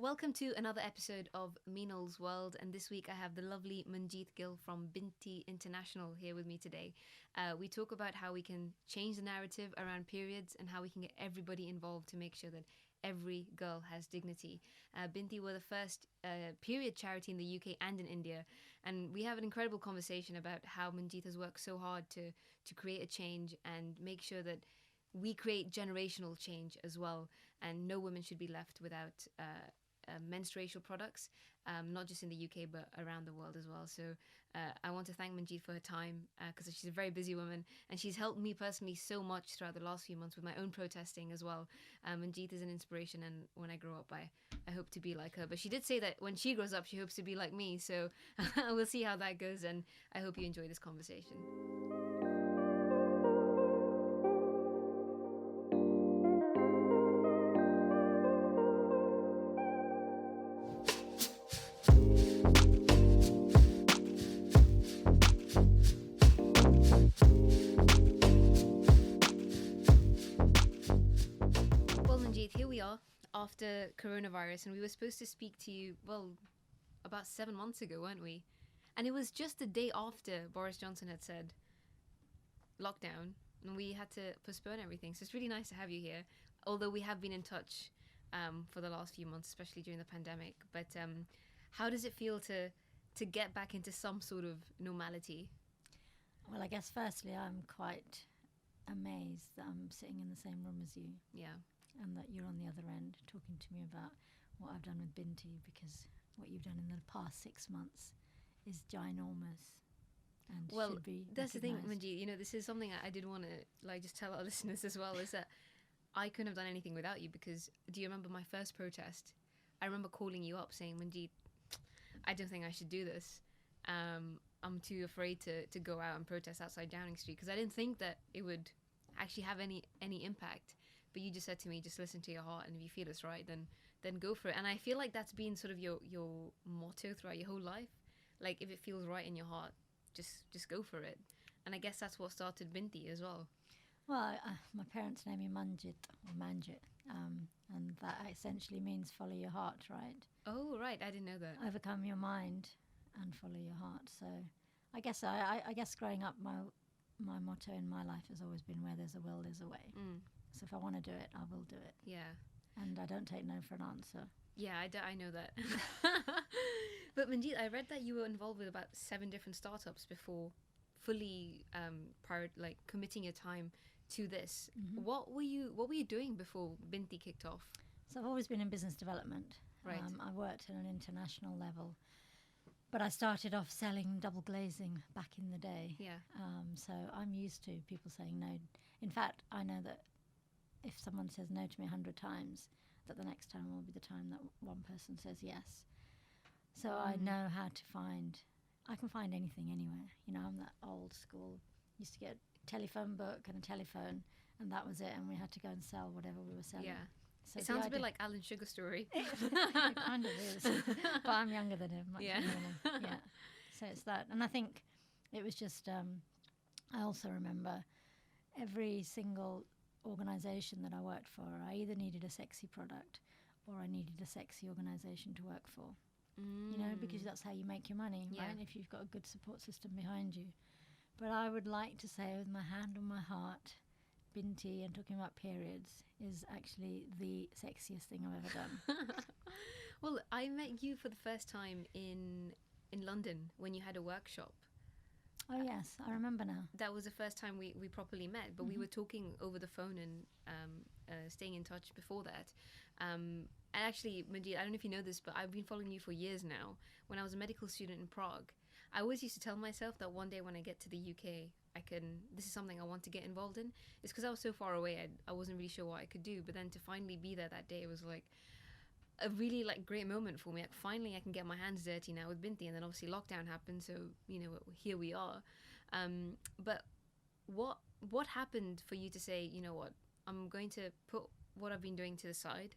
Welcome to another episode of Meenal's World, and this week I have the lovely Manjit Gill from Binti International here with me today. We talk about how we can change the narrative around periods and how we can get everybody involved to make sure that every girl has dignity. Binti were the first period charity in the UK and in India, and we have an incredible conversation about how Manjit has worked so hard to create a change and make sure that we create generational change as well, and no woman should be left without menstrual products, not just in the UK but around the world as well. So I want to thank Manjit for her time because she's a very busy woman and she's helped me personally so much throughout the last few months with my own protesting as well. Manjit is an inspiration, and when I grow up I hope to be like her. But she did say that when she grows up she hopes to be like me, so we'll see how that goes, and I hope you enjoy this conversation. Here we are after coronavirus, and we were supposed to speak to you, well, about 7 months ago, weren't we? And it was just the day after Boris Johnson had said lockdown, and we had to postpone everything. So it's really nice to have you here, although we have been in touch for the last few months, especially during the pandemic. But how does it feel to get back into some sort of normality? Well, I guess firstly I'm quite amazed that I'm sitting in the same room as you. Yeah. And that you're on the other end talking to me about what I've done with Binti, because what you've done in the past 6 months is ginormous and should be that's recognised. The thing, Manjit, this is something I did want to just tell our listeners as well, is that I couldn't have done anything without you, because do you remember my first protest? I remember calling you up saying, Manjit, I don't think I should do this. I'm too afraid to go out and protest outside Downing Street because I didn't think that it would actually have any impact. But you just said to me, just listen to your heart, and if you feel it's right, then go for it. And I feel like that's been sort of your motto throughout your whole life. Like, if it feels right in your heart, just go for it. And I guess that's what started Binti as well. Well, my parents named me Manjit, and that essentially means follow your heart, right? Oh, right, I didn't know that. Overcome your mind and follow your heart. So I guess growing up, my motto in my life has always been, where there's a will, there's a way. So if I want to do it, I will do it. Yeah. And I don't take no for an answer. Yeah, I know that. But Manjit, I read that you were involved with about 7 different startups before fully committing your time to this. Mm-hmm. What were you doing before Binti kicked off? So I've always been in business development. Right. I worked at an international level, but I started off selling double glazing back in the day. Yeah. So I'm used to people saying no. In fact, I know that if someone says no to me 100 times, that the next time will be the time that one person says yes. So I know how to I can find anything anywhere. I'm that old school. Used to get a telephone book and a telephone, and that was it, and we had to go and sell whatever we were selling. Yeah. So it sounds a bit like Alan Sugar's story. It kind of is. But I'm younger than him. Much younger than him. Yeah. So it's that. And I think it was just, I also remember every single organisation that I worked for, I either needed a sexy product or I needed a sexy organisation to work for. Because that's how you make your money, right? If you've got a good support system behind you. But I would like to say, with my hand on my heart, Binti and talking about periods is actually the sexiest thing I've ever done. Well, I met you for the first time in London when you had a workshop. Oh yes, I remember now. That was the first time we properly met, but we were talking over the phone and staying in touch before that. And actually, Manjit, I don't know if you know this, but I've been following you for years now. When I was a medical student in Prague, I always used to tell myself that one day when I get to the UK, this is something I want to get involved in. It's because I was so far away, I wasn't really sure what I could do. But then to finally be there that day, it was like a really great moment for me. Like, finally I can get my hands dirty now with Binti, and then obviously lockdown happened, so here we are. But what happened for you to say, you know what, I'm going to put what I've been doing to the side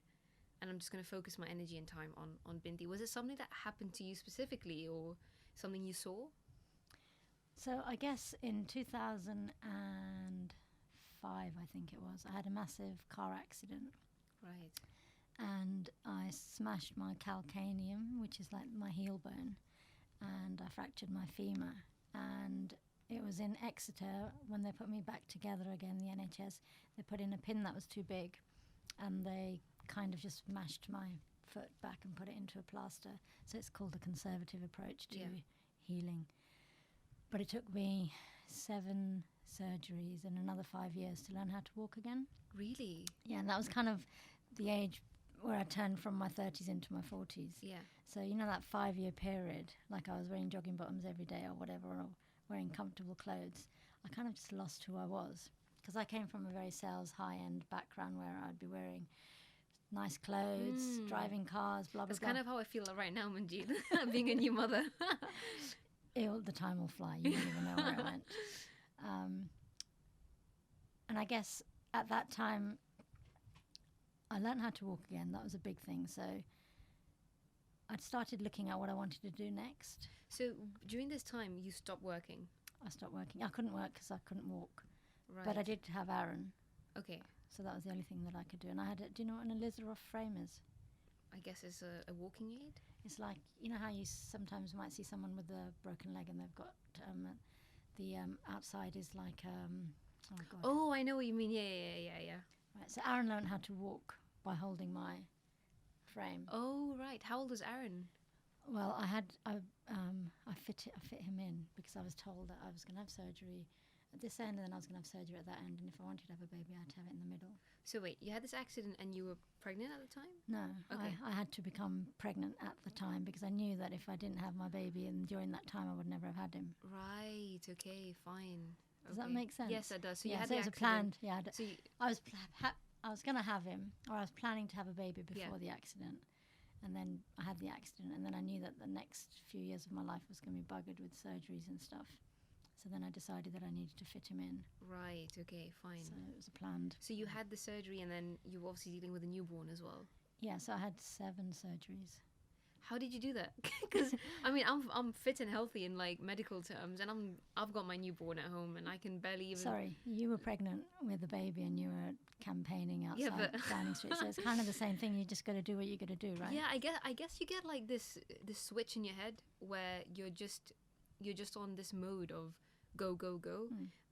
and I'm just going to focus my energy and time on Binti? Was it something that happened to you specifically, or something you saw? So I guess in 2005, I think it was, I had a massive car accident. Right. and I smashed my calcaneum, which is like my heel bone, and I fractured my femur. And it was in Exeter when they put me back together again, the NHS. They put in a pin that was too big, and they kind of just mashed my foot back and put it into a plaster. So it's called a conservative approach to healing. But it took me 7 surgeries and another 5 years to learn how to walk again. Really? Yeah, and that was kind of the age where I turned from my 30s into my 40s. Yeah. So, you know, that 5-year period, like I was wearing jogging bottoms every day or whatever, or wearing comfortable clothes, I kind of just lost who I was. Because I came from a very sales, high-end background where I'd be wearing nice clothes, driving cars, blah, blah, That's blah. kind of how I feel right now, Manjit, being a new mother. The time will fly. You don't even know where it went. And I guess at that time, I learned how to walk again. That was a big thing. So I'd started looking at what I wanted to do next. So during this time, you stopped working? I stopped working. I couldn't work because I couldn't walk. Right. But I did have Aaron. Okay. So that was the only thing that I could do. And I had do you know what an Elizabeth frame is? I guess it's a walking aid? It's like, you know how you sometimes might see someone with a broken leg and they've got the outside is like, oh God. Oh, I know what you mean. Yeah. Right, so Aaron learned how to walk by holding my frame. Oh, right. How old was Aaron? Well, I fit him in because I was told that I was going to have surgery at this end and then I was going to have surgery at that end, and if I wanted to have a baby, I had to have it in the middle. So wait, you had this accident and you were pregnant at the time? No, Okay. I had to become pregnant at the time because I knew that if I didn't have my baby and during that time, I would never have had him. Right. Okay. Fine. Does that make sense? Yes, that does. So you yeah, had so the it was accident. planned. Yeah, So you, I was going to have him, or I was planning to have a baby before Yeah. the accident, and then I had the accident, and then I knew that the next few years of my life was going to be buggered with surgeries and stuff. So then I decided that I needed to fit him in. right. Okay. Fine. So it was planned. So you had the surgery and then you were obviously dealing with a newborn as well. Yeah, so I had 7 surgeries. How did you do that? Because I mean, I'm fit and healthy in like medical terms, and I've got my newborn at home, and I can barely even. Sorry, you were pregnant with a baby and you were campaigning outside Downing Street. So it's kind of the same thing. You just got to do what you got to do, right? Yeah, I guess you get like this switch in your head where you're just on this mode of go.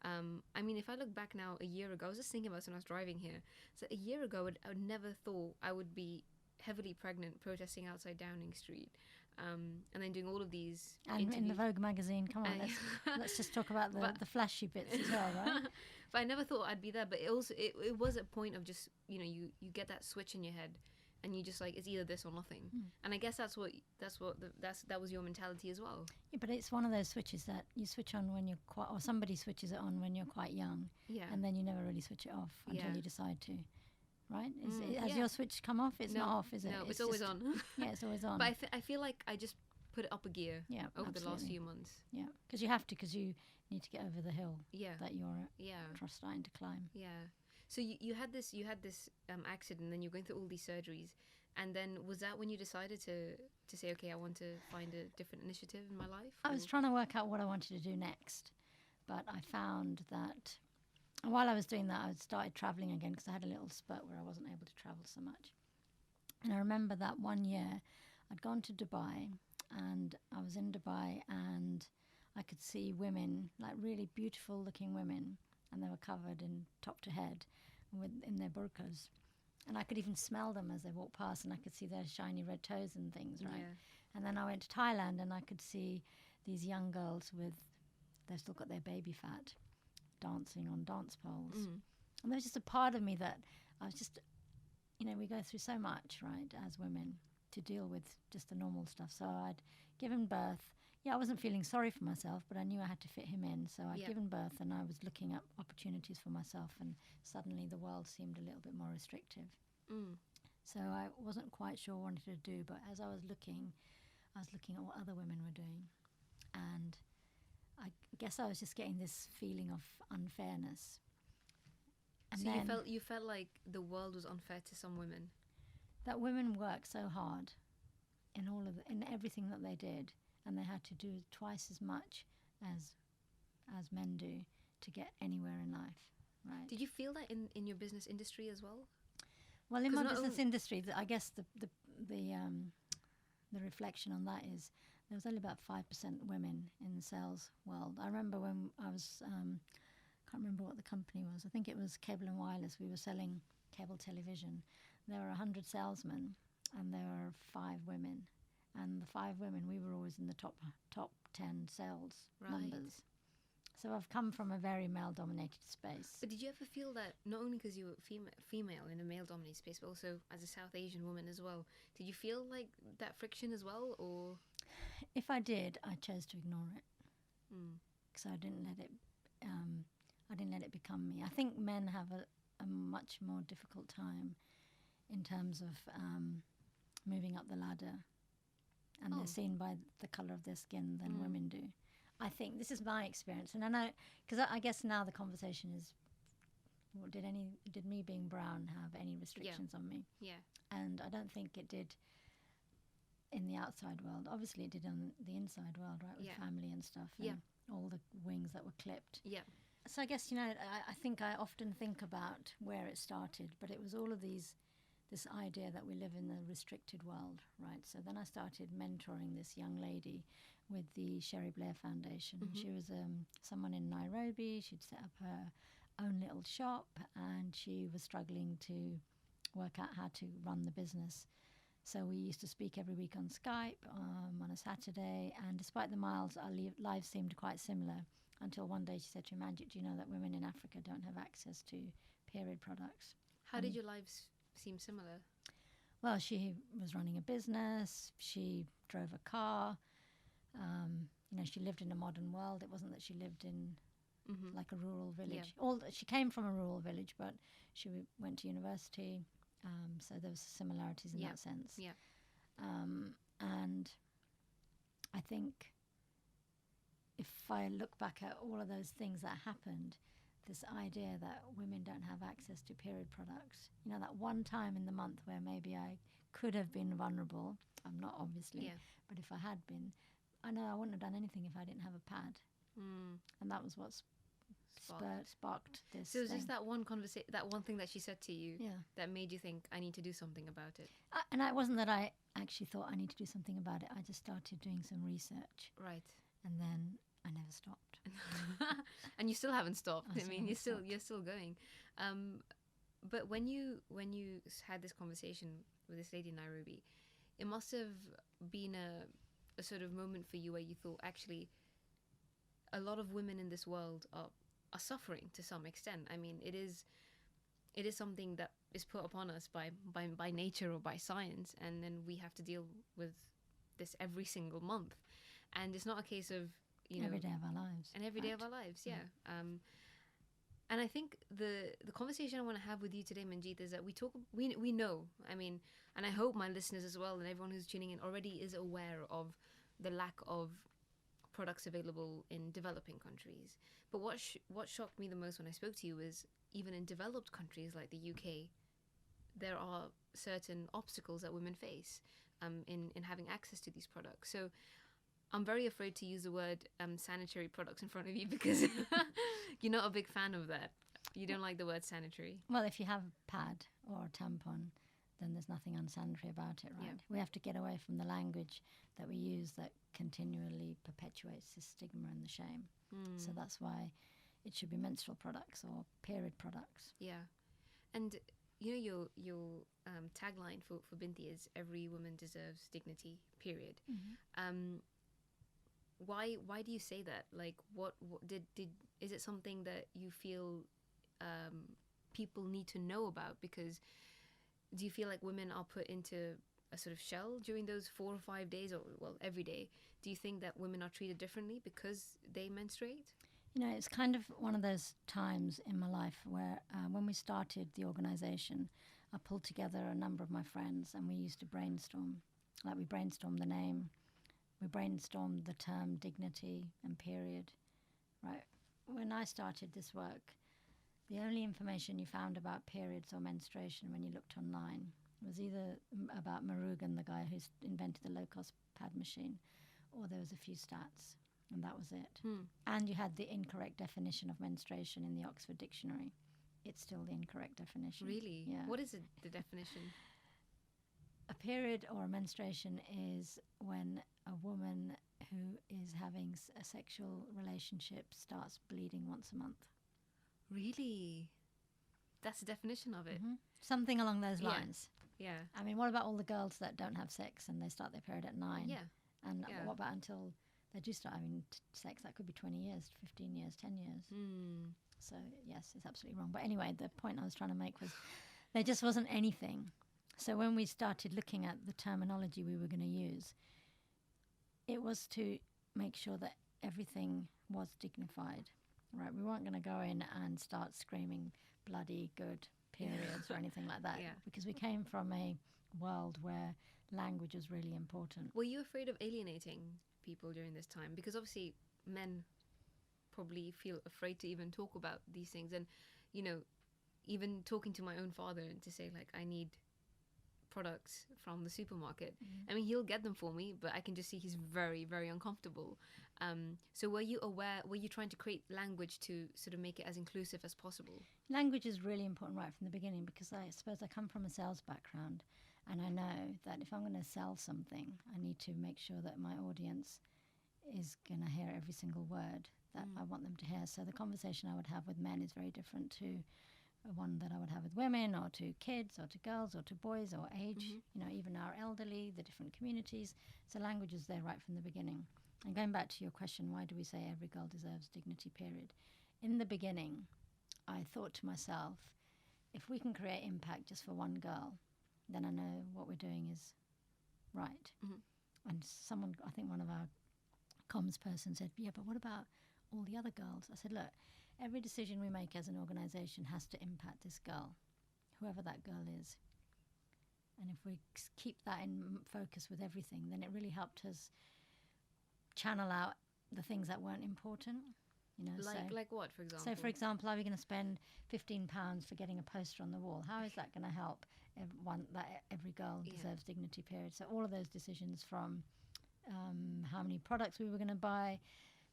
I mean, if I look back now, a year ago, I was just thinking about this when I was driving here. So a year ago, I would never thought I would be heavily pregnant protesting outside Downing Street, and then doing all of these And interviews. in the Vogue magazine, come on, let's just talk about the flashy bits as well, right? But I never thought I'd be there. But it also it was a point of just, you know, you get that switch in your head, and you just like, it's either this or nothing. And I guess that was your mentality as well. Yeah, but it's one of those switches that you switch on when you're quite, or somebody switches it on when you're quite young, Yeah. and then you never really switch it off until Yeah. you decide to. Right? Has yeah. your switch come off? It's not off, is it? No, it's always just, on. Yeah, it's always on. But I feel like I just put it up a gear Yeah, over the last absolutely. few months. Yeah, because you have to, because you need to get over the hill Yeah. that you're Yeah. starting to climb. Yeah. So you had this accident, and then you're going through all these surgeries, and then was that when you decided to say, okay, I want to find a different initiative in my life? I was trying to work out what I wanted to do next, but I found that while I was doing that, I started traveling again because I had a little spurt where I wasn't able to travel so much. And I remember that one year I'd gone to Dubai, and I was in Dubai, and I could see women, like really beautiful looking women, and they were covered in top to head in their burqas. And I could even smell them as they walked past, and I could see their shiny red toes and things, right? Yeah. And then I went to Thailand, and I could see these young girls they've still got their baby fat, dancing on dance poles. And there was just a part of me that I was just, you know, we go through so much, right, as women, to deal with just the normal stuff. So I'd given birth. Yeah, I wasn't feeling sorry for myself, but I knew I had to fit him in. So I'd given birth, and I was looking at opportunities for myself, and suddenly the world seemed a little bit more restrictive. So I wasn't quite sure what I wanted to do, but as I was looking at what other women were doing, and I guess I was just getting this feeling of unfairness. And So then you felt like the world was unfair to some women. that women work so hard in everything that they did, and they had to do twice as much as men do to get anywhere in life, right? Did you feel that in your business industry as well? Well, in 'Cause my not business on- industry, I guess the reflection on that is there was only about 5% women in the sales world. I remember when I was, can't remember what the company was. I think it was Cable and Wireless. We were selling cable television. There were 100 salesmen, and there were 5 women. And the 5 women, we were always in the top 10 sales numbers. So I've come from a very male-dominated space. But did you ever feel that, not only because you were female in a male-dominated space, but also as a South Asian woman as well, did you feel like that friction as well, or? If I did, I chose to ignore it Mm. because I didn't let it. I didn't let it become me. I think men have a much more difficult time in terms of moving up the ladder, and they're seen by the colour of their skin than women do. I think this is my experience, and I know because I guess now the conversation is, well, did me being brown have any restrictions on me? Yeah. And I don't think it did in the outside world. Obviously, it did on the inside world, right, with family and stuff, and all the wings that were clipped. Yeah. So I guess, I think I often think about where it started, but it was all of this idea that we live in a restricted world, right? So then I started mentoring this young lady with the Sherry Blair Foundation. Mm-hmm. She was someone in Nairobi. She'd set up her own little shop, and she was struggling to work out how to run the business. So we used to speak every week on Skype on a Saturday, and despite the miles, our lives seemed quite similar until one day she said to me, Manjit, do you know that women in Africa don't have access to period products? How did your lives seem similar? Well, she was running a business. She drove a car. She lived in a modern world. It wasn't that she lived in like a rural village. She came from a rural village, but she went to university. So there was similarities in that sense. Yeah. And I think if I look back at all of those things that happened, this idea that women don't have access to period products, that one time in the month where maybe I could have been vulnerable, I'm not obviously, but if I had been, I know I wouldn't have done anything if I didn't have a pad. And that was what sparked this. So it was thing. just that one conversation, that one thing that she said to you that made you think, I need to do something about it. And it wasn't that I actually thought I need to do something about it. I just started doing some research. Right. And then I never stopped. And you still haven't stopped. I mean, you're stopped. still going. But when you had this conversation with this lady in Nairobi, it must have been a sort of moment for you where you thought, actually, a lot of women in this world are suffering to some extent. I mean, it is something that is put upon us by nature or by science, and then we have to deal with this every single month. And it's not a case of every day of our lives. And every day of our lives, and I think the conversation I want to have with you today, Manjit, is that we know, I mean, and I hope my listeners as well and everyone who's tuning in already is aware of the lack of products available in developing countries. But what shocked me the most when I spoke to you is even in developed countries like the UK, there are certain obstacles that women face in having access to these products. So I'm very afraid to use the word sanitary products in front of you because you're not a big fan of that. You don't like the word sanitary. Well, if you have a pad or a tampon, then there's nothing unsanitary about it, right? We have to get away from the language that we use that continually perpetuates the stigma and the shame. So that's why it should be menstrual products or period products. Yeah. And your tagline for Binti is every woman deserves dignity, period. Why do you say that? Like, what did is it something that you feel people need to know about? Because do you feel like women are put into a sort of shell during those 4 or 5 days, or every day? Do you think that women are treated differently because they menstruate? It's kind of one of those times in my life where when we started the organisation, I pulled together a number of my friends and we used to brainstorm. Like, we brainstormed the name, we brainstormed the term dignity and period, right? When I started this work, the only information you found about periods or menstruation when you looked online was either about Murugan, the guy who's invented the low-cost pad machine, or there was a few stats, and that was it. And you had the incorrect definition of menstruation in the Oxford Dictionary. it's still the incorrect definition. Really? Yeah. What is it, the definition? A period or a menstruation is when a woman who is having a sexual relationship starts bleeding once a month. Really? That's the definition of it? Something along those Yeah. lines. Yeah. I mean, what about all the girls that don't have sex and they start their period at 9? Yeah. And Yeah. what about until they do start having sex? That could be 20 years, 15 years, 10 years. So, yes, it's absolutely wrong. But anyway, the point I was trying to make was there just wasn't anything. So when we started looking at the terminology we were going to use, it was to make sure that everything was dignified, right? We weren't going to go in and start screaming bloody good periods or anything like that, because we came from a world where language was really important. Were you afraid of alienating people during this time? Because obviously men probably feel afraid to even talk about these things. And, you know, even talking to my own father and to say, like, I need products from the supermarket. I mean, he'll get them for me, but I can just see he's very, very uncomfortable. So were you aware, were you trying to create language to sort of make it as inclusive as possible? Language is really important right from the beginning, because I suppose I come from a sales background, and I know that if I'm going to sell something, I need to make sure that my audience is going to hear every single word that I want them to hear. So the conversation I would have with men is very different to one that I would have with women, or to kids, or to girls, or to boys, or age, you know, even our elderly, the different communities. So language is there right from the beginning. And going back to your question, why do we say every girl deserves dignity, period? In the beginning, I thought to myself, if we can create impact just for one girl, then I know what we're doing is right. And someone, I think one of our comms person said, yeah, but what about all the other girls? I said, look, every decision we make as an organisation has to impact this girl, whoever that girl is. And if we keep that in focus with everything, then it really helped us channel out the things that weren't important. You know, like what, for example? So, for example, are we going to spend £15 for getting a poster on the wall? How is that going to help every girl deserves dignity, period? So all of those decisions, from how many products we were going to buy,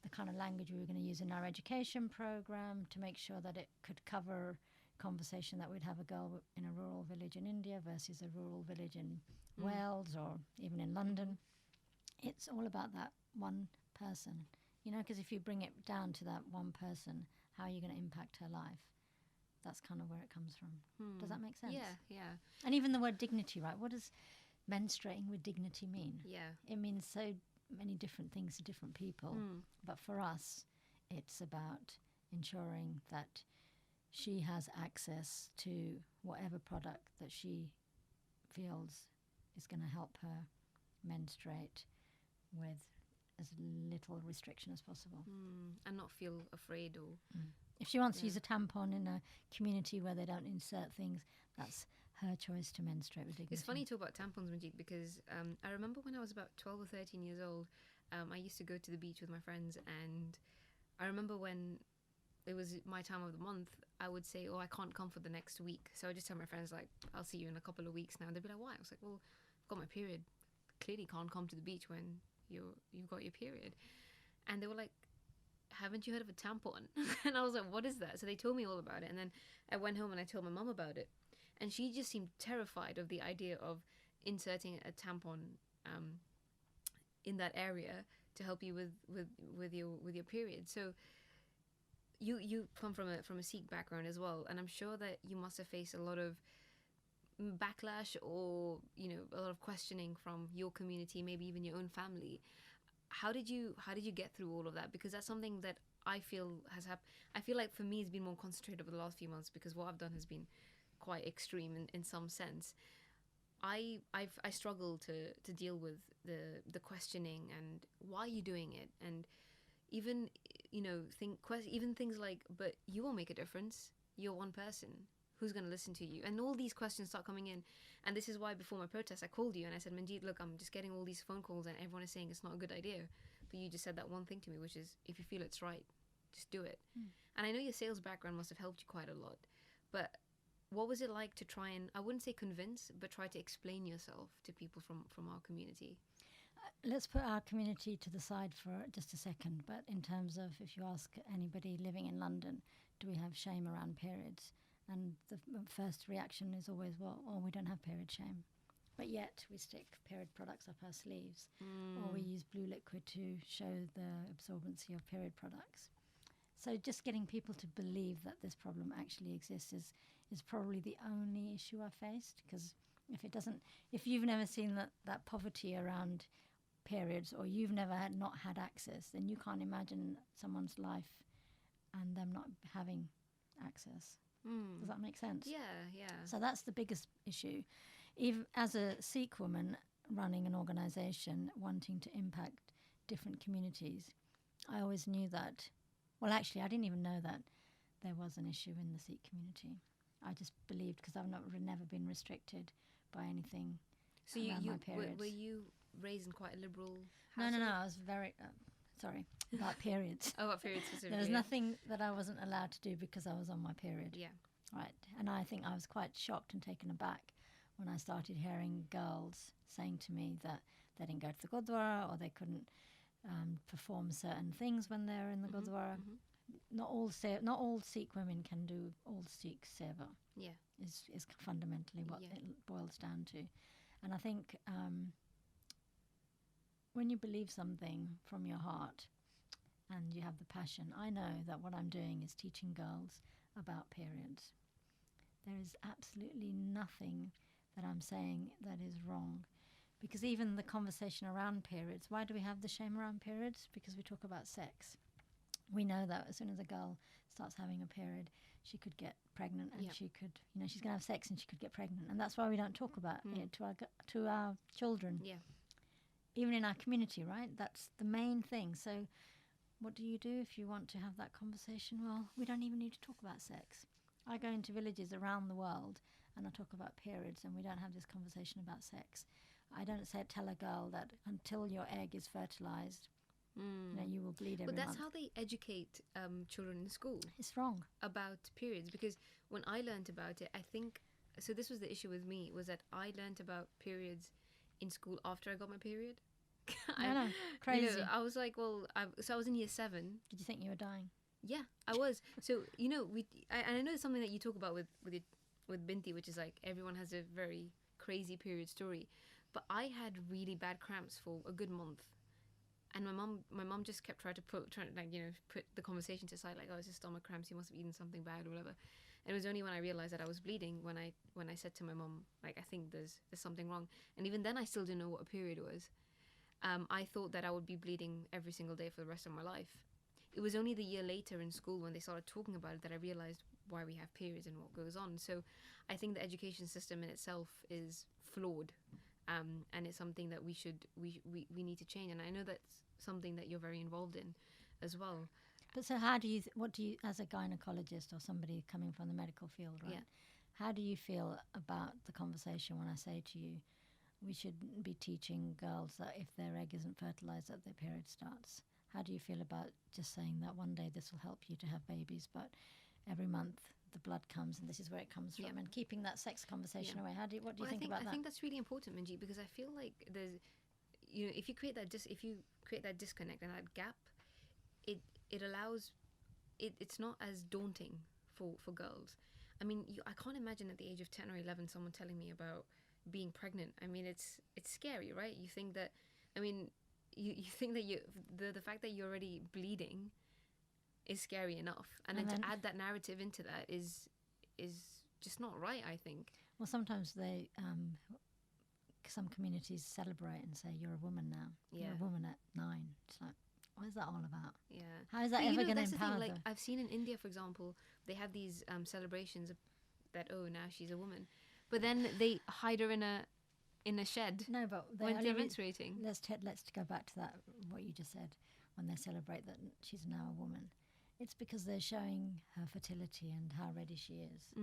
the kind of language we were going to use in our education program to make sure that it could cover conversation that we'd have a girl in a rural village in India versus a rural village in Wales or even in London. It's all about that one person, you know, because if you bring it down to that one person, how are you going to impact her life? That's kind of where it comes from. Does that make sense? Yeah. And even the word dignity, right? What does menstruating with dignity mean? Yeah. It means so many different things to different people. But for us, it's about ensuring that she has access to whatever product that she feels is going to help her menstruate with as little restriction as possible. And not feel afraid or... If she wants to use a tampon in a community where they don't insert things, that's her choice to menstruate with dignity. It's funny to talk about tampons, Manjit, because I remember when I was about 12 or 13 years old, I used to go to the beach with my friends, and I remember when it was my time of the month, I would say, oh, I can't come for the next week. So I just tell my friends, like, I'll see you in a couple of weeks now. And they'd be like, why? I was like, well, I've got my period. Clearly can't come to the beach when you've got your period. And they were like, haven't you heard of a tampon? And I was like, what is that? So they told me all about it. And then I went home and I told my mum about it. And she just seemed terrified of the idea of inserting a tampon in that area to help you with your period. So you come from a Sikh background as well, and I'm sure that you must have faced a lot of backlash or, you know, a lot of questioning from your community, maybe even your own family. How did you get through all of that? Because that's something that I feel has happened. I feel like for me it's been more concentrated over the last few months, because what I've done has been quite extreme in some sense. I struggle to deal with the questioning and why are you doing it, and even, you know, even things like, but you won't make a difference. You're one person. Who's going to listen to you? And all these questions start coming in. And this is why before my protest, I called you and I said, Manjit, look, I'm just getting all these phone calls and everyone is saying it's not a good idea. But you just said that one thing to me, which is, if you feel it's right, just do it. And I know your sales background must have helped you quite a lot. But what was it like to try and, I wouldn't say convince, but try to explain yourself to people from our community? Let's put our community to the side for just a second. But in terms of, if you ask anybody living in London, do we have shame around periods? And the first reaction is always, well, oh, we don't have period shame. But yet we stick period products up our sleeves, or we use blue liquid to show the absorbency of period products. So just getting people to believe that this problem actually exists is probably the only issue I faced, because if you've never seen that poverty around periods, or you've never not had access, then you can't imagine someone's life and them not having access. Does that make sense? Yeah. So that's the biggest issue. Even as a Sikh woman running an organisation wanting to impact different communities, I always knew that. Well, actually, I didn't even know that there was an issue in the Sikh community. I just believed, because I've never been restricted by anything. So my periods. were you raised in quite a liberal No, household? I was very sorry about periods. Oh, about periods specifically. There was nothing that I wasn't allowed to do because I was on my period. Yeah. Right. And I think I was quite shocked and taken aback when I started hearing girls saying to me that they didn't go to the Gurudwara, or they couldn't perform certain things when they're in the Gurudwara. Not all Sikh women can do all Sikh seva. Yeah. Is fundamentally what it boils down to. And I think when you believe something from your heart and you have the passion, I know that what I'm doing is teaching girls about periods. There is absolutely nothing that I'm saying that is wrong. Because even the conversation around periods, why do we have the shame around periods? Because we talk about sex. We know that as soon as a girl starts having a period, she could get pregnant, and she could, she's going to have sex and she could get pregnant. And that's why we don't talk about it to our children. Yeah. Even in our community, right? That's the main thing. So what do you do if you want to have that conversation? Well, we don't even need to talk about sex. I go into villages around the world and I talk about periods, and we don't have this conversation about sex. I don't tell a girl that until your egg is fertilized, you will bleed every month. But that's how they educate children in school. It's wrong. About periods. Because when I learned about it, I think, so this was the issue with me, was that I learned about periods in school after I got my period. No, crazy. I was like, I was in year 7. Did you think you were dying? Yeah, I was. So, I know it's something that you talk about with Binti, which is like everyone has a very crazy period story. But I had really bad cramps for a good month. And my mum just kept trying to put the conversation to side, like, oh, it's just stomach cramps, you must have eaten something bad or whatever. And it was only when I realized that I was bleeding when I said to my mum, like, I think there's something wrong. And even then I still didn't know what a period was. I thought that I would be bleeding every single day for the rest of my life. It was only the year later in school when they started talking about it that I realized why we have periods and what goes on. So I think the education system in itself is flawed. And it's something that we need to change. And I know that's something that you're very involved in as well. But so what do you, as a gynecologist or somebody coming from the medical field, right? Yeah. How do you feel about the conversation when I say to you, we should be teaching girls that if their egg isn't fertilized, that their period starts? How do you feel about just saying that one day this will help you to have babies, but every month the blood comes and this is where it comes from, and keeping that sex conversation away? What do you think about that? I think that's really important, Manjit, because I feel like there's, if you create that disconnect and that gap, it allows it's not as daunting for girls. I mean, I can't imagine at the age of 10 or 11 someone telling me about being pregnant. I mean, it's scary, right? You think that, you think that the fact that you're already bleeding is scary enough, and then to add that narrative into that is just not right, I think. Well, sometimes some communities celebrate and say, you're a woman now. Yeah. You're a woman at 9. It's like, what is that all about? Yeah. How is that ever going to empower them? Like, I've seen in India, for example, they have these celebrations that, oh, now she's a woman. But then they hide her in a shed. No, but when they're menstruating. Let's go back to that, what you just said, when they celebrate that she's now a woman. It's because they're showing her fertility and how ready she is.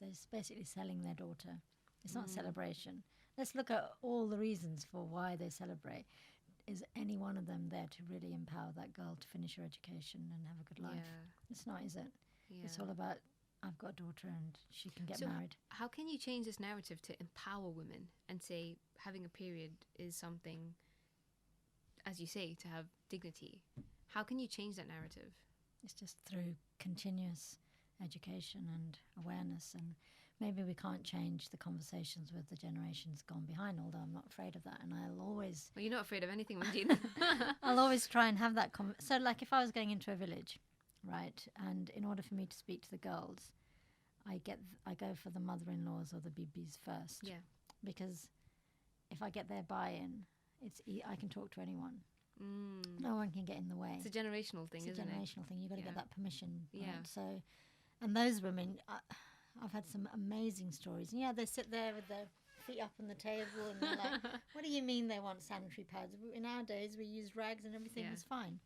They're basically selling their daughter. It's not a celebration. Let's look at all the reasons for why they celebrate. Is any one of them there to really empower that girl to finish her education and have a good life? Yeah. It's not, is it? Yeah. It's all about, I've got a daughter and she can get married. How can you change this narrative to empower women and say having a period is something, as you say, to have dignity? How can you change that narrative? It's just through continuous education and awareness, and maybe we can't change the conversations with the generations gone behind, although I'm not afraid of that, and I'll always... Well, you're not afraid of anything, Manjit. I'll always try and have that so like if I was going into a village, right, and in order for me to speak to the girls, I go for the mother-in-laws or the bibis first. Yeah. Because if I get their buy-in, I can talk to anyone. No one can get in the way. It's a generational thing, isn't it? It's a generational thing. You've got to get that permission. Right? Yeah. So, and those women, I've had some amazing stories. And yeah, they sit there with their feet up on the table and they're like, what do you mean they want sanitary pads? In our days, we used rags and everything was fine.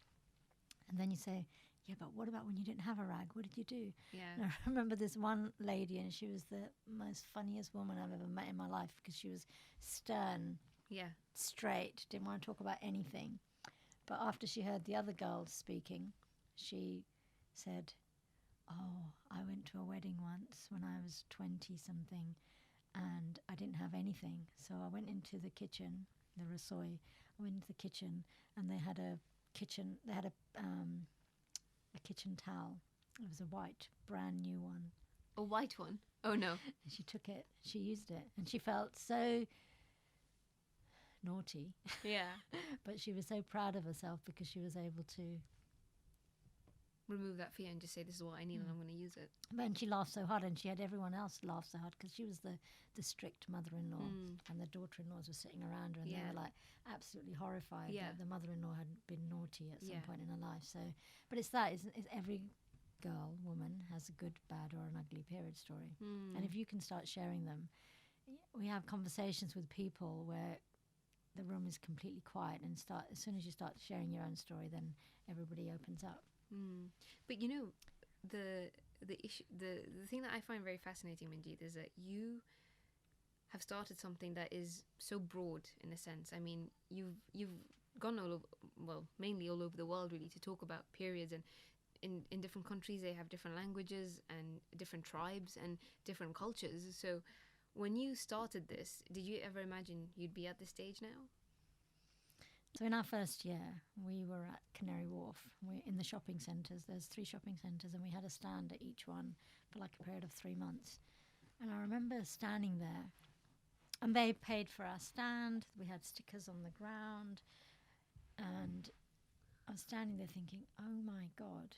And then you say, yeah, but what about when you didn't have a rag? What did you do? Yeah. And I remember this one lady, and she was the most funniest woman I've ever met in my life because she was stern, straight, didn't want to talk about anything. But after she heard the other girls speaking, she said, oh, I went to a wedding once when I was 20-something and I didn't have anything. So I went into the kitchen, the rasoi. I went into the kitchen and they had a kitchen towel. It was a white, brand new one. A white one? Oh, no. And she took it, she used it, and she felt so naughty. Yeah. But she was so proud of herself because she was able to remove that fear and just say, this is what I need and I'm going to use it. But she laughed so hard, and she had everyone else laugh so hard because she was the strict mother-in-law, and the daughter-in-laws were sitting around her, and they were like absolutely horrified that the mother-in-law had been naughty at some point in her life. So, but it's every girl, woman has a good, bad, or an ugly period story, and if you can start sharing them, we have conversations with people where the room is completely quiet, and as soon as you start sharing your own story, then everybody opens up. But you know, the issue, the thing that I find very fascinating, Manjit, is that you have started something that is so broad in a sense. I mean, you've gone all over, well, mainly all over the world really, to talk about periods, and in different countries they have different languages and different tribes and different cultures. So when you started this, did you ever imagine you'd be at this stage now? So in our first year, we were at Canary Wharf. We're in the shopping centres. There's 3 shopping centres, and we had a stand at each one for like a period of 3 months. And I remember standing there, and they paid for our stand. We had stickers on the ground, and I was standing there thinking, oh my God,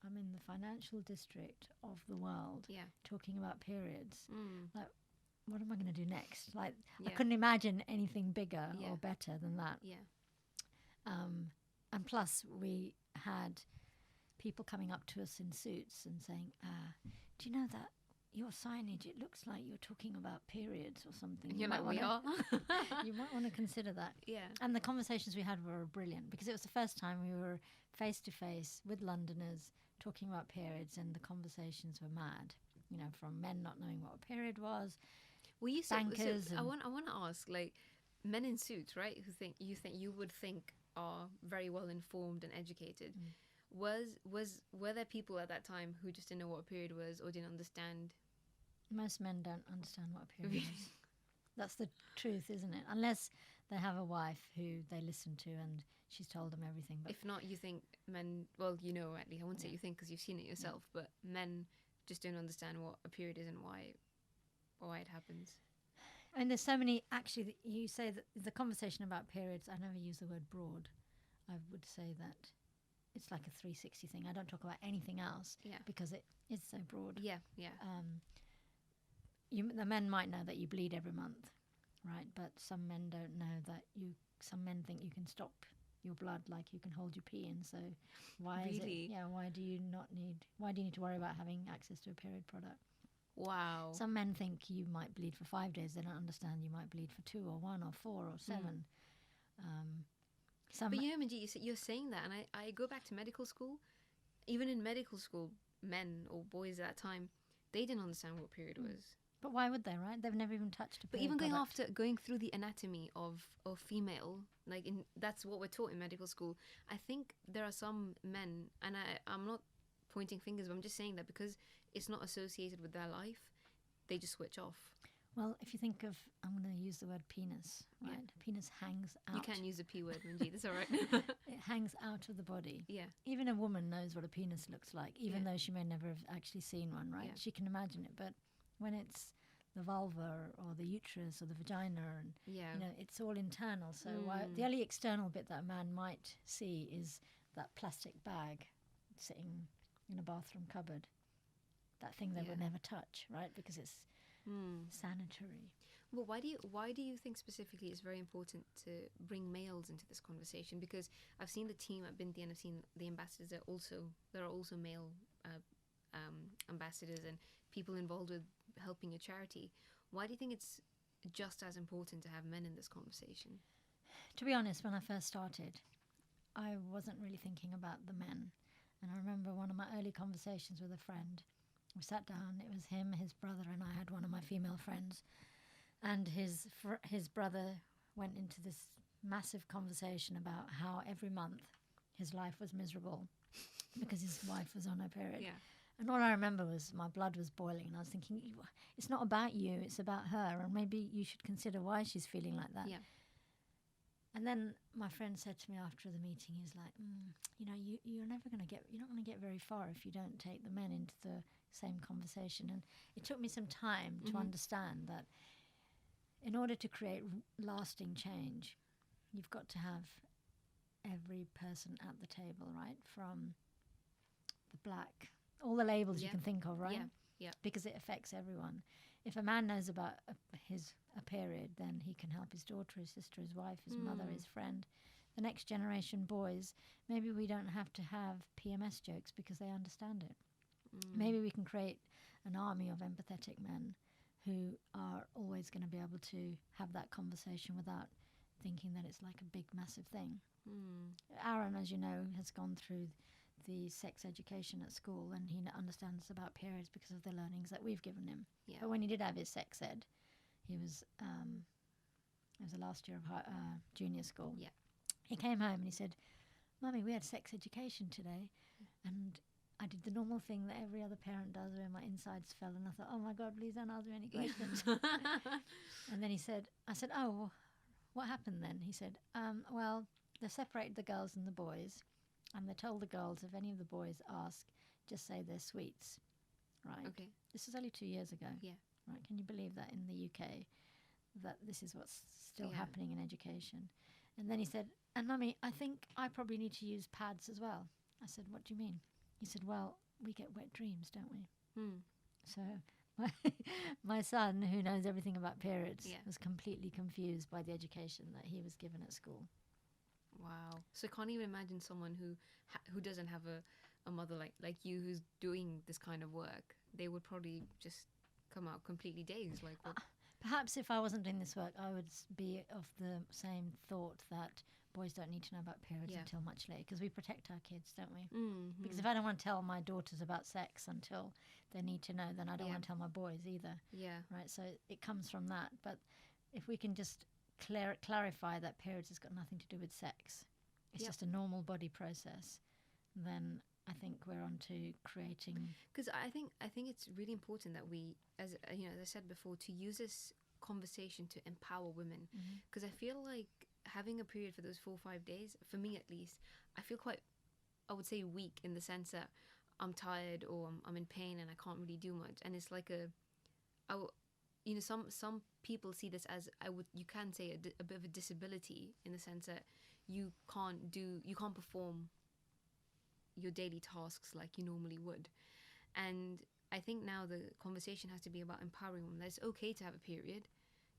I'm in the financial district of the world talking about periods. Like, what am I going to do next? Like, I couldn't imagine anything bigger or better than that. And plus, we had people coming up to us in suits and saying, do you know that your signage, it looks like you're talking about periods or something. You're like, we are. You might want to consider that. Yeah. And the conversations we had were brilliant because it was the first time we were face-to-face with Londoners talking about periods, and the conversations were mad. You know, from men not knowing what a period was. Well, you bankers. I want to ask, like, men in suits, right? Who you would think are very well informed and educated. Were there people at that time who just didn't know what a period was or didn't understand? Most men don't understand what a period is. That's the truth, isn't it? Unless they have a wife who they listen to and she's told them everything. But if not, you think men, well, you know, at least I won't say you think because you've seen it yourself, but men just don't understand what a period is and why it happens. I mean, there's so many, actually, you say that the conversation about periods, I never use the word broad. I would say that it's like a 360 thing. I don't talk about anything else because it is so broad. Yeah. The men might know that you bleed every month, right? But some men don't know that some men think you can stop your blood like you can hold your pee in. So why is it? Yeah, why do you need to worry about having access to a period product? Wow. Some men think you might bleed for 5 days. They don't understand you might bleed for 2 or 1 or 4 or 7. But you know, Manjit, you're saying that, and I go back to medical school. Even in medical school, men or boys at that time, they didn't understand what period was. But why would they, right? They've never even touched a period. But even going through the anatomy of female, that's what we're taught in medical school. I think there are some men, and I'm not pointing fingers, but I'm just saying that because it's not associated with their life, they just switch off. Well, if you think of, I'm going to use the word penis, right? Yeah. Penis hangs out. You can't use a P word, Manjit. That's all right. It hangs out of the body. Yeah. Even a woman knows what a penis looks like, even Yeah. though she may never have actually seen one, right? Yeah. She can imagine it. But when it's the vulva or the uterus or the vagina, and Yeah. it's all internal. So the only external bit that a man might see is that plastic bag sitting in a bathroom cupboard. That thing they would never touch, right? Because it's sanitary. Well, why do you think specifically it's very important to bring males into this conversation? Because I've seen the team at Binti and I've seen the ambassadors. There are also male ambassadors and people involved with helping a charity. Why do you think it's just as important to have men in this conversation? To be honest, when I first started, I wasn't really thinking about the men. And I remember one of my early conversations with a friend. We sat down, it was him, his brother, and I had one of my female friends. And his brother went into this massive conversation about how every month his life was miserable because his wife was on her period. Yeah. And all I remember was my blood was boiling, and I was thinking, it's not about you, it's about her, and maybe you should consider why she's feeling like that. Yeah. And then my friend said to me after the meeting, he's like, you're not going to get very far if you don't take the men into the same conversation. And it took me some time to understand that in order to create lasting change, you've got to have every person at the table, right? From the black, all the labels you can think of, right? Yeah. Because it affects everyone. If a man knows about a period, then he can help his daughter, his sister, his wife, his mother, his friend. The next generation boys, maybe we don't have to have PMS jokes because they understand it. Maybe we can create an army of empathetic men who are always going to be able to have that conversation without thinking that it's like a big, massive thing. Aaron, as you know, has gone through the sex education at school, and he understands about periods because of the learnings that we've given him. Yeah. But when he did have his sex ed, he was it was the last year of junior school. Yeah. He came home and he said, "Mummy, we had sex education today, and I did the normal thing that every other parent does where my insides fell, and I thought, oh my God, please don't ask me any questions." And then I said, oh, well, what happened then? He said, well, they separated the girls and the boys, and they told the girls if any of the boys ask, just say they're sweets, right? Okay. This was only 2 years ago. Yeah. Right? Can you believe that in the UK, that this is what's still happening in education? And then he said, and Mummy, I think I probably need to use pads as well. I said, what do you mean? He said, well, we get wet dreams, don't we? So my son, who knows everything about periods, was completely confused by the education that he was given at school. Wow. So I can't even imagine someone who doesn't have a mother like you who's doing this kind of work. They would probably just come out completely dazed. Like, what? Perhaps if I wasn't doing this work, I would be of the same thought that boys don't need to know about periods until much later, because we protect our kids, don't we? Because if I don't want to tell my daughters about sex until they need to know, then I don't want to tell my boys either. Yeah. Right. So it comes from that. But if we can just clarify that periods has got nothing to do with sex, it's just a normal body process, then I think we're on to creating. Because I think it's really important that we, as you know, as I said before, to use this conversation to empower women. Because I feel like having a period for those 4 or 5 days, for me at least, I feel quite, I would say, weak in the sense that I'm tired or I'm in pain and I can't really do much. And it's like some people see this as, you can say a bit of a disability, in the sense that you can't perform your daily tasks like you normally would. And I think now the conversation has to be about empowering women. That it's okay to have a period,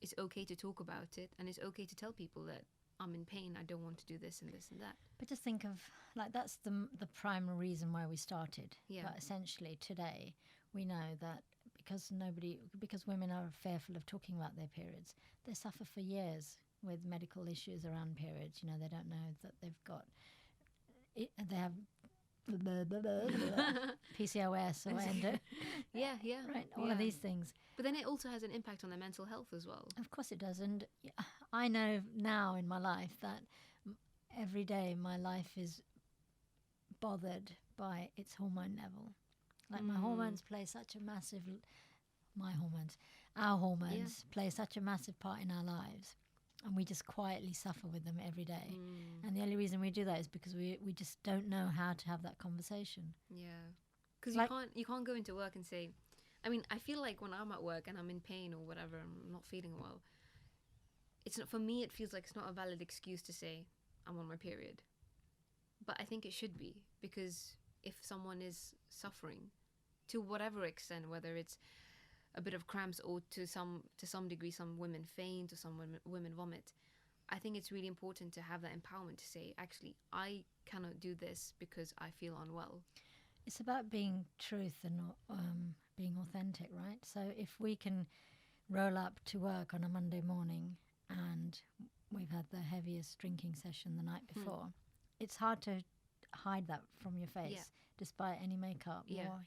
it's okay to talk about it, and it's okay to tell people that I'm in pain, I don't want to do this and this and that. But just think of, like, that's the primary reason why we started. Yeah. But essentially today we know that because women are fearful of talking about their periods, they suffer for years with medical issues around periods. You know, they don't know that they've got they have PCOS or endo. Right, all of these things. But then it also has an impact on their mental health as well. Of course it does. And I know now in my life that every day my life is bothered by its hormone level. Like my hormones play such a massive, my hormones, our hormones play such a massive part in our lives, and we just quietly suffer with them every day. And the only reason we do that is because we just don't know how to have that conversation. Yeah, because Like- you can't go into work and say, I mean, I feel like when I'm at work and I'm in pain or whatever, I'm not feeling well. It's not, for me. It feels like it's not a valid excuse to say I'm on my period. But I think it should be, because if someone is suffering to whatever extent, whether it's a bit of cramps or to some degree some women faint or some women vomit, I think it's really important to have that empowerment to say, actually, I cannot do this because I feel unwell. It's about being truth and being authentic, right? So if we can roll up to work on a Monday morning and we've had the heaviest drinking session the night before, it's hard to hide that from your face, despite any makeup. Or,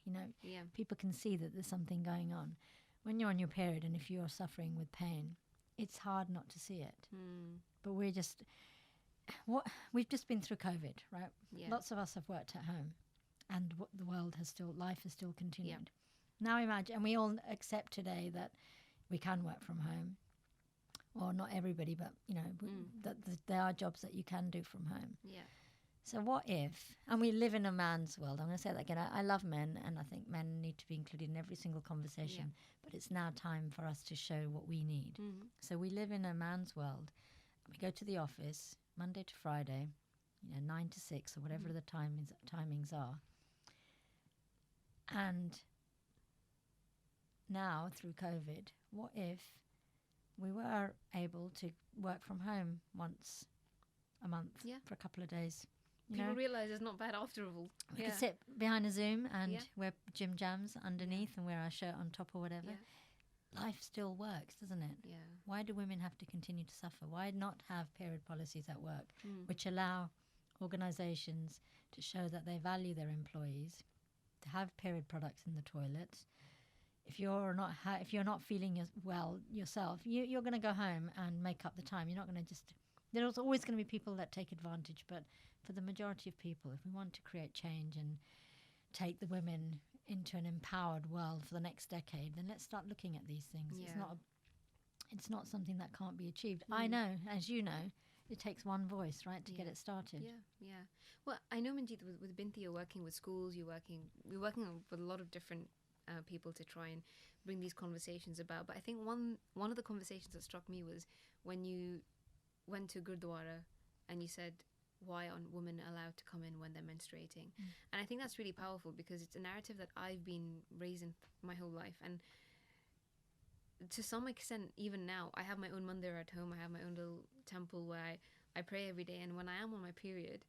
people can see that there's something going on. When you're on your period and if you're suffering with pain, it's hard not to see it. But we've just been through COVID, right? Lots of us have worked at home, and life has still continued. Now imagine, and we all accept today that we can work from home, or not everybody, but that there are jobs that you can do from home. So what if, and we live in a man's world, I'm going to say that again, I love men, and I think men need to be included in every single conversation, but it's now time for us to show what we need. So we live in a man's world. We go to the office Monday to Friday, 9 to 6 or whatever the timings are. And now, through COVID, what if we were able to work from home once a month for a couple of days? People realise it's not bad after all. We could sit behind a Zoom and wear gym jams underneath and wear our shirt on top or whatever. Life still works, doesn't it? Why do women have to continue to suffer? Why not have period policies at work which allow organisations to show that they value their employees, to have period products in the toilets? If you're not feeling well yourself, you're going to go home and make up the time. You're not going to just... There's always going to be people that take advantage, but for the majority of people, if we want to create change and take the women into an empowered world for the next decade, then let's start looking at these things. It's not something that can't be achieved. I know, as you know, it takes one voice, right, to get it started. Well, I know, Manjit, with Binti, you're working with schools. We're working with a lot of different people to try and bring these conversations about. But I think one of the conversations that struck me was when you went to Gurudwara and you said, why aren't women allowed to come in when they're menstruating? And I think that's really powerful, because it's a narrative that I've been raised in my whole life. And to some extent, even now, I have my own mandir at home. I have my own little temple where I pray every day. And when I am on my period,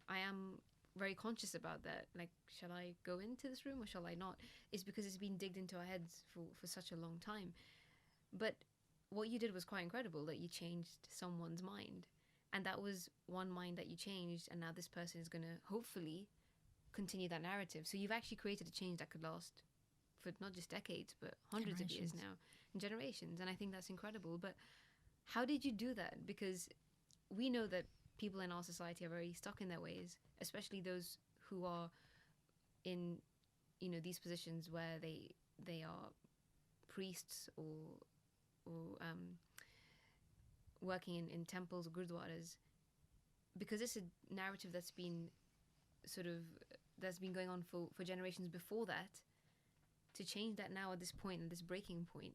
I am very conscious about that. Like, shall I go into this room or shall I not? It's because it's been digged into our heads for such a long time. But what you did was quite incredible, that you changed someone's mind. And that was one mind that you changed, and now this person is going to hopefully continue that narrative. So you've actually created a change that could last for not just decades, but hundreds of years now, and generations. And I think that's incredible. But how did you do that? Because we know that people in our society are very stuck in their ways, especially those who are in, these positions where they are priests or working in temples or gurudwaras, because it's a narrative that's been going on for generations before that. To change that now at this point, at this breaking point,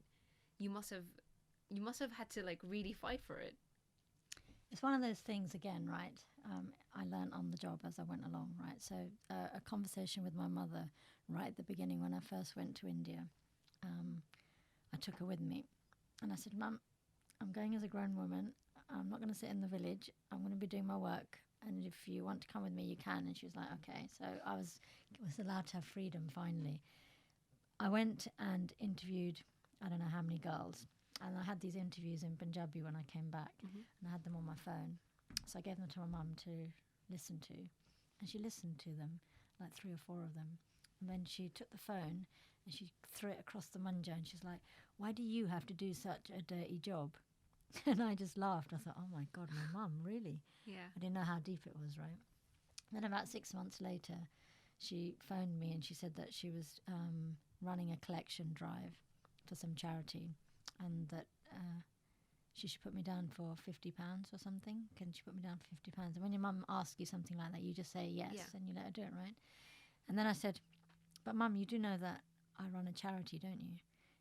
you must have had to really fight for it. It's one of those things again, right? I learned on the job as I went along, right? So a conversation with my mother right at the beginning when I first went to India. I took her with me and I said, Mum, I'm going as a grown woman. I'm not going to sit in the village. I'm going to be doing my work. And if you want to come with me, you can. And she was like, okay. So I was allowed to have freedom finally. I went and interviewed, I don't know how many girls. And I had these interviews in Punjabi when I came back. And I had them on my phone. So I gave them to my mum to listen to. And she listened to them, like 3 or 4 of them. And then she took the phone and she threw it across the manja. And she's like, why do you have to do such a dirty job? And I just laughed. I thought, oh my God, my mum, really? Yeah. I didn't know how deep it was, right? Then about 6 months later, she phoned me and she said that she was running a collection drive for some charity. and that she should put me down for £50 or something. Can she put me down for £50? And when your mum asks you something like that, you just say yes, and you let her do it, right? And then I said, but Mum, you do know that I run a charity, don't you?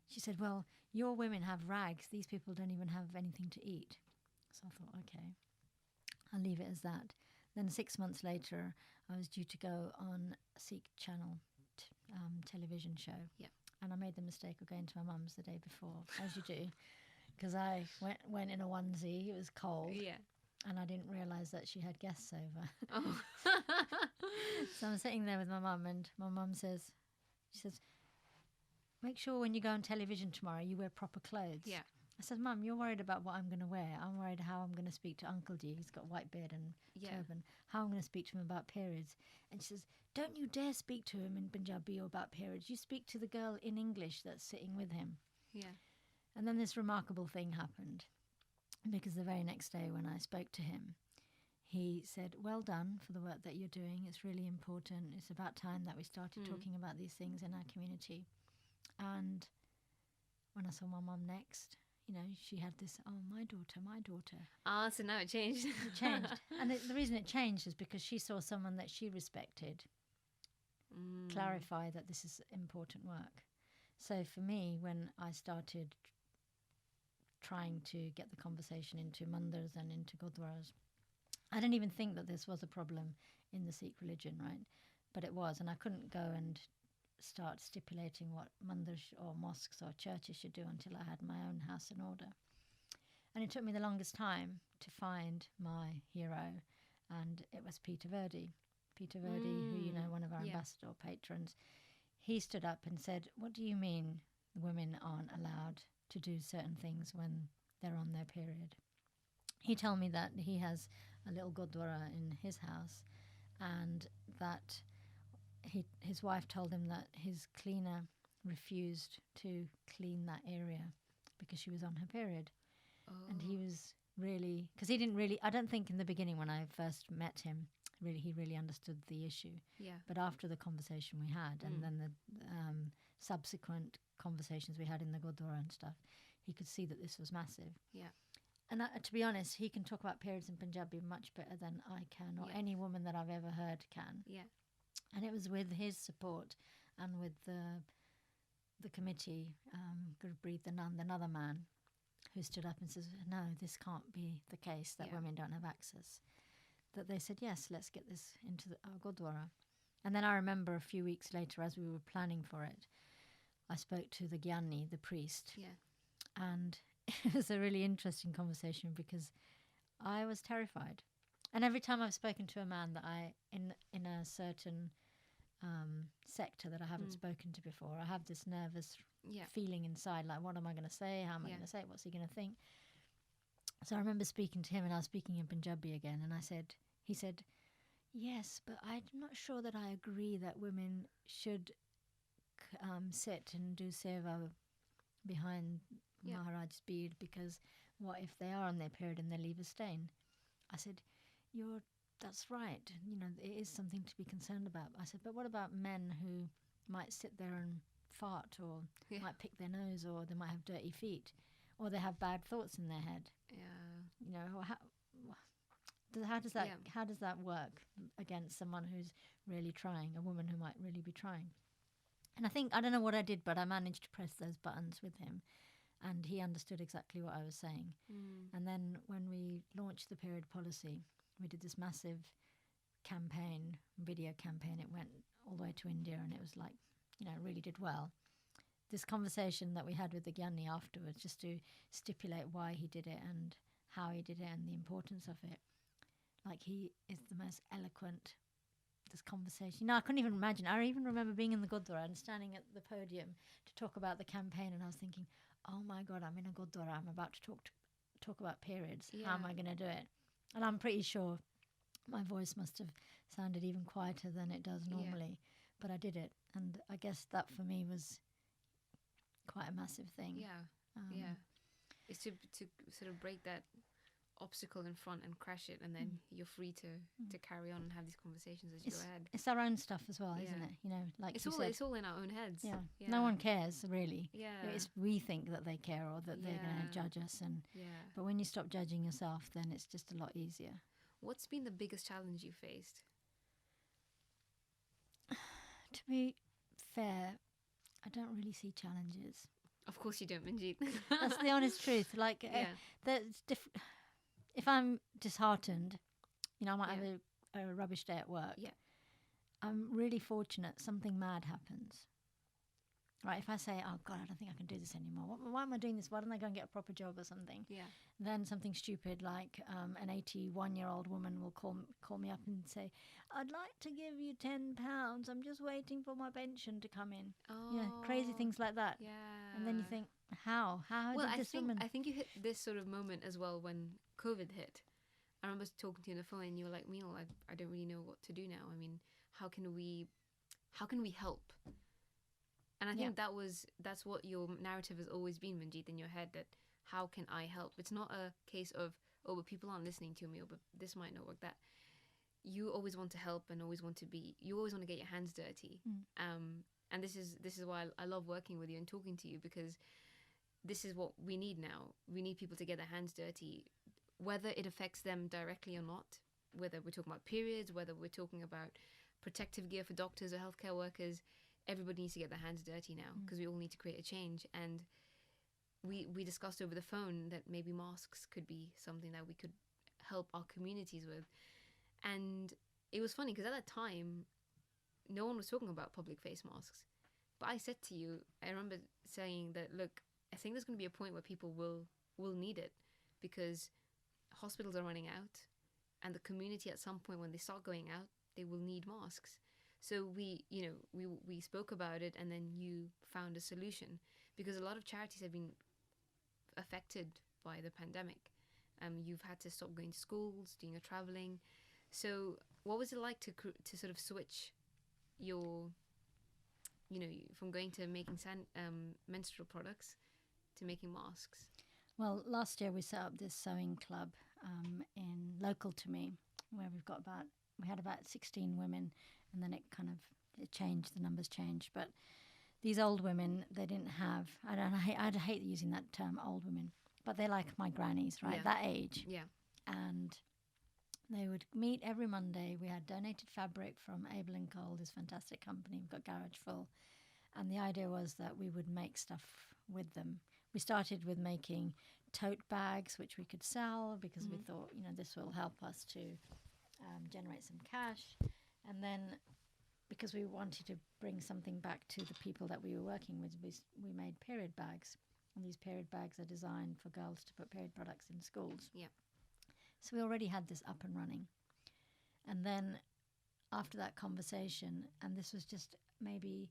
She said, well, your women have rags. These people don't even have anything to eat. So I thought, okay, I'll leave it as that. Then 6 months later, I was due to go on a Sikh channel television show. Yeah. And I made the mistake of going to my mum's the day before, as you do, because I went in a onesie. It was cold. Yeah. And I didn't realise that she had guests over. Oh. So I'm sitting there with my mum, and my mum says, make sure when you go on television tomorrow, you wear proper clothes. Yeah. I said, Mum, you're worried about what I'm going to wear. I'm worried how I'm going to speak to Uncle G. He's got white beard and turban. How I'm going to speak to him about periods. And she says, don't you dare speak to him in Punjabi or about periods. You speak to the girl in English that's sitting with him. Yeah. And then this remarkable thing happened, because the very next day when I spoke to him, he said, well done for the work that you're doing. It's really important. It's about time that we started talking about these things in our community. And when I saw my mum next, you know, she had this, oh, my daughter. Ah, so now it changed. It changed. And the reason it changed is because she saw someone that she respected clarify that this is important work. So for me, when I started trying to get the conversation into mandirs and into gurdwaras, I didn't even think that this was a problem in the Sikh religion, right? But it was, and I couldn't go and start stipulating what mandirs or mosques or churches should do until I had my own house in order. And it took me the longest time to find my hero, and it was Peter Verdi. Peter Verdi, who, you know, one of our ambassador patrons, he stood up and said, what do you mean women aren't allowed to do certain things when they're on their period? He told me that he has a little Gurudwara in his house, and that his wife told him that his cleaner refused to clean that area because she was on her period. Oh. And he was really, because he didn't really, I don't think in the beginning when I first met him, he really understood the issue. Yeah. But after the conversation we had, and then the subsequent conversations we had in the Gurdwara and stuff, he could see that this was massive. Yeah. And to be honest, he can talk about periods in Punjabi much better than I can, or any woman that I've ever heard can. Yeah. And it was with his support and with the committee, Gurpreet Anand, another man, who stood up and says, no, this can't be the case, that women don't have access. That they said, yes, let's get this into our Gurdwara. And then I remember a few weeks later, as we were planning for it, I spoke to the Gyani, the priest. Yeah. And it was a really interesting conversation because I was terrified. And every time I've spoken to a man that in a certain sector that I haven't spoken to before, I have this nervous feeling inside, like, what am I going to say? How am I going to say it? What's he going to think? So I remember speaking to him, and I was speaking in Punjabi again, and he said, yes, but I'm not sure that I agree that women should sit and do seva behind Maharaj's beard, because what if they are on their period and they leave a stain? I said, that's right. You know, it is something to be concerned about. I said, but what about men who might sit there and fart, or might pick their nose, or they might have dirty feet, or they have bad thoughts in their head? Yeah. You know, how does that work against someone who's really trying, a woman who might really be trying? And I don't know what I did, but I managed to press those buttons with him, and he understood exactly what I was saying. And then when we launched the period policy, we did this massive campaign, video campaign. It went all the way to India, and it was like, you know, it really did well. This conversation that we had with the Gyani afterwards, just to stipulate why he did it and how he did it and the importance of it. Like, he is the most eloquent, this conversation. You know, I couldn't even imagine. I even remember being in the Gurdwara and standing at the podium to talk about the campaign, and I was thinking, oh my God, I'm in a Gurdwara. I'm about to talk about periods. Yeah. How am I going to do it? And I'm pretty sure my voice must have sounded even quieter than it does normally. But I did it. And I guess that for me was quite a massive thing. Yeah. It's to sort of break that obstacle in front and crash it, and then you're free to carry on and have these conversations as you go ahead. It's our own stuff as well, isn't it? You know, like it's you all said, it's all in our own heads. yeah. No one cares really. Yeah. It's we think that they care or that they're going to judge us, and but when you stop judging yourself, then it's just a lot easier. What's been the biggest challenge you faced? To be fair, I don't really see challenges. Of course you don't, Manjit. That's the honest truth. Like, that's if I'm disheartened, you know, I might have a rubbish day at work. Yeah. I'm really fortunate. Something mad happens. Right, if I say, oh, God, I don't think I can do this anymore. Why am I doing this? Why don't I go and get a proper job or something? Yeah. Then something stupid like an 81-year-old woman will call me up and say, I'd like to give you £10. I'm just waiting for my pension to come in. Oh. You know, crazy things like that. Yeah. And then you think, how? Well, did this woman... I think you hit this sort of moment as well when COVID hit. I remember talking to you on the phone and you were like, Meenal, I don't really know what to do now. I mean, how can we help? And I think that's what your narrative has always been, Manjit, in your head, that how can I help? It's not a case of, oh, but people aren't listening to me, or but this might not work. That you always want to help and always want to get your hands dirty. And this is why I love working with you and talking to you, because this is what we need now. We need people to get their hands dirty, whether it affects them directly or not, whether we're talking about periods, whether we're talking about protective gear for doctors or healthcare workers. Everybody needs to get their hands dirty now, because we all need to create a change. And we discussed over the phone that maybe masks could be something that we could help our communities with. And it was funny because at that time, no one was talking about public face masks. But I said to you, I remember saying that, look, I think there's going to be a point where people will need it, because hospitals are running out, and the community at some point when they start going out, they will need masks. So we spoke about it, and then you found a solution, because a lot of charities have been affected by the pandemic. You've had to stop going to schools, doing your traveling. So what was it like to sort of switch your, from going to making menstrual products to making masks? Well, last year we set up this sewing club in local to me, where we had about 16 women. And then it changed, the numbers changed. But these old women, they didn't have, I'd hate using that term, old women, but they're like my grannies, right? Yeah. That age. Yeah. And they would meet every Monday. We had donated fabric from Able & Cole, this fantastic company. We've got garage full. And the idea was that we would make stuff with them. We started with making tote bags, which we could sell, because we thought, this will help us to generate some cash. And then, because we wanted to bring something back to the people that we were working with, we made period bags. And these period bags are designed for girls to put period products in schools. Yeah. So we already had this up and running. And then after that conversation, and this was just maybe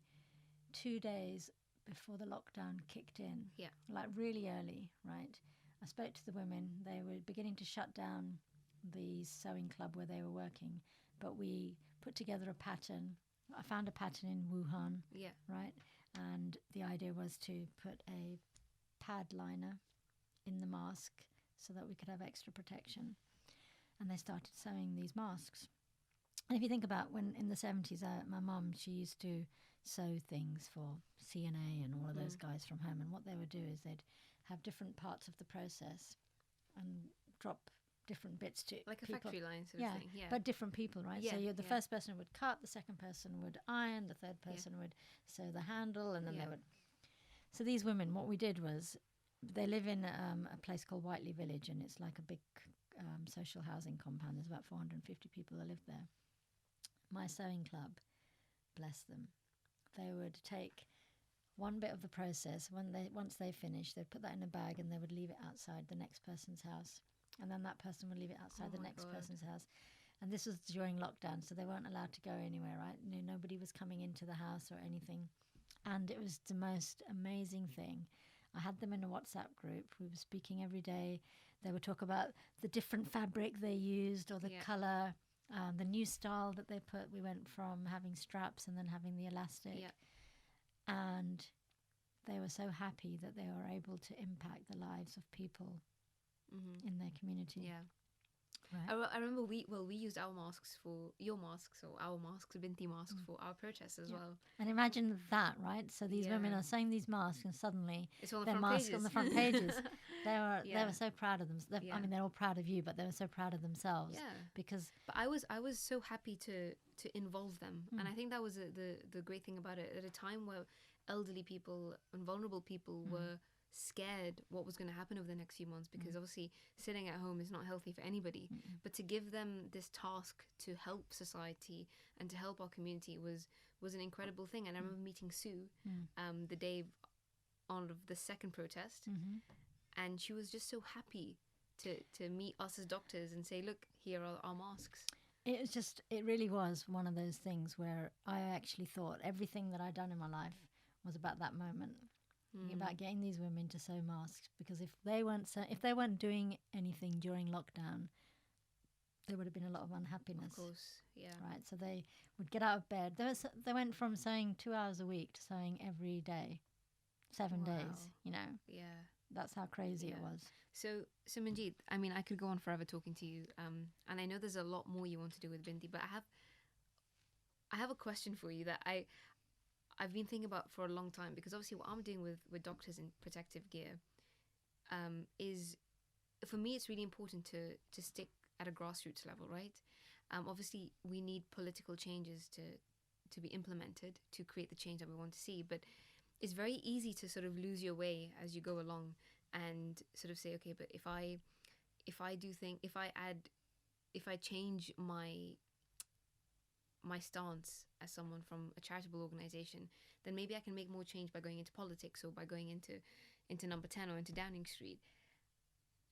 2 days before the lockdown kicked in, like really early, right? I spoke to the women. They were beginning to shut down the sewing club where they were working, but we put together a pattern. I found a pattern in Wuhan, right? And the idea was to put a pad liner in the mask so that we could have extra protection. And they started sewing these masks. And if you think about when in the 70s, my mum, she used to sew things for CNA and all of those guys from home. And what they would do is they'd have different parts of the process and drop different bits to like a people. factory line sort of thing. Yeah, but different people, right? Yeah, So the first person would cut, the second person would iron, the third person would sew the handle, and then they would. So these women, what we did was, they live in a place called Whiteley Village, and it's like a big social housing compound. There's about 450 people that live there. My sewing club, bless them, they would take one bit of the process. Once they finished, they'd put that in a bag and they would leave it outside the next person's house. And then that person would leave it outside the next person's house. And this was during lockdown, so they weren't allowed to go anywhere, right? Nobody was coming into the house or anything. And it was the most amazing thing. I had them in a WhatsApp group. We were speaking every day. They would talk about the different fabric they used, or the colour, the new style that they put. We went from having straps and then having the elastic. And they were so happy that they were able to impact the lives of people in their community. Yeah. Right. I remember we used our masks for your masks, or our masks, Binti masks, for our protests as well. And imagine that, right? So these women Yeah. are sewing these masks, and suddenly It's on the their front mask pages. on the front pages. They Yeah. were so proud of them. Yeah. I mean, they're all proud of you, but they were so proud of themselves. Yeah. Because But I was so happy to involve them, and I think that was the great thing about it. At a time where elderly people and vulnerable people were scared what was going to happen over the next few months, because obviously sitting at home is not healthy for anybody. But to give them this task to help society and to help our community was an incredible thing. And I remember meeting Sue the day on of the second protest, and she was just so happy to meet us as doctors and say, look, here are our masks. it really was one of those things where I actually thought everything that I'd done in my life was about that moment, about getting these women to sew masks. Because if they weren't doing anything during lockdown, there would have been a lot of unhappiness. Of course, yeah. Right, so they would get out of bed. They went from sewing 2 hours a week to sewing every day, 7 days. You know, Yeah. that's how crazy it Yeah. was. So Manjit, I mean, I could go on forever talking to you, and I know there's a lot more you want to do with Binti, but I have a question for you that I've been thinking about for a long time, because obviously what I'm doing with doctors in protective gear is, for me, it's really important to stick at a grassroots level, right? Obviously we need political changes to be implemented to create the change that we want to see, but it's very easy to sort of lose your way as you go along and sort of say, okay, but if I change my stance as someone from a charitable organization, then maybe I can make more change by going into politics, or by going into number 10 or into Downing Street.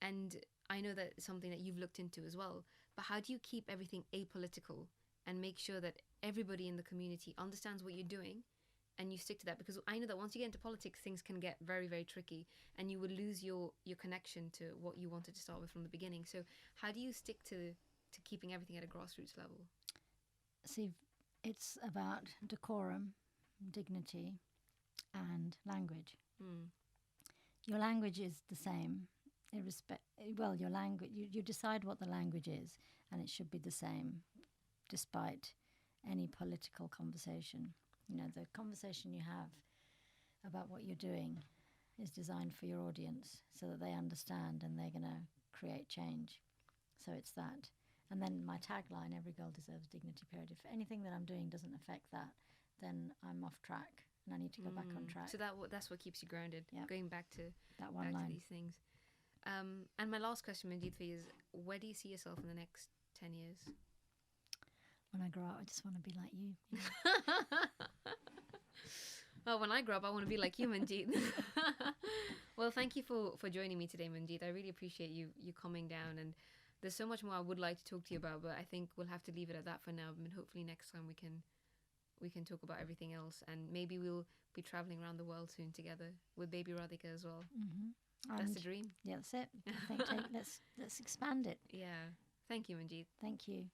And I know that it's something that you've looked into as well, but how do you keep everything apolitical and make sure that everybody in the community understands what you're doing and you stick to that? Because I know that once you get into politics, things can get very, very tricky, and you would lose your connection to what you wanted to start with from the beginning. So how do you stick to keeping everything at a grassroots level? See, it's about decorum, dignity, and language. Your language is the same. Your language, you decide what the language is, and it should be the same despite any political conversation. You know, the conversation you have about what you're doing is designed for your audience so that they understand and they're going to create change. So it's that. And then my tagline, every girl deserves dignity, period. If anything that I'm doing doesn't affect that, then I'm off track and I need to go back on track. So that's what keeps you grounded, going back to that one line. To these things. And my last question, Manjit, for you is, where do you see yourself in the next 10 years? When I grow up, I just want to be like you. Well, when I grow up, I want to be like you, Manjit. Well, thank you for joining me today, Manjit. I really appreciate you coming down, and there's so much more I would like to talk to you about, but I think we'll have to leave it at that for now. I mean, hopefully next time we can talk about everything else, and maybe we'll be traveling around the world soon together with baby Radhika as well. That's the dream. Yeah, that's it. I think let's expand it. Yeah. Thank you, Manjit. Thank you.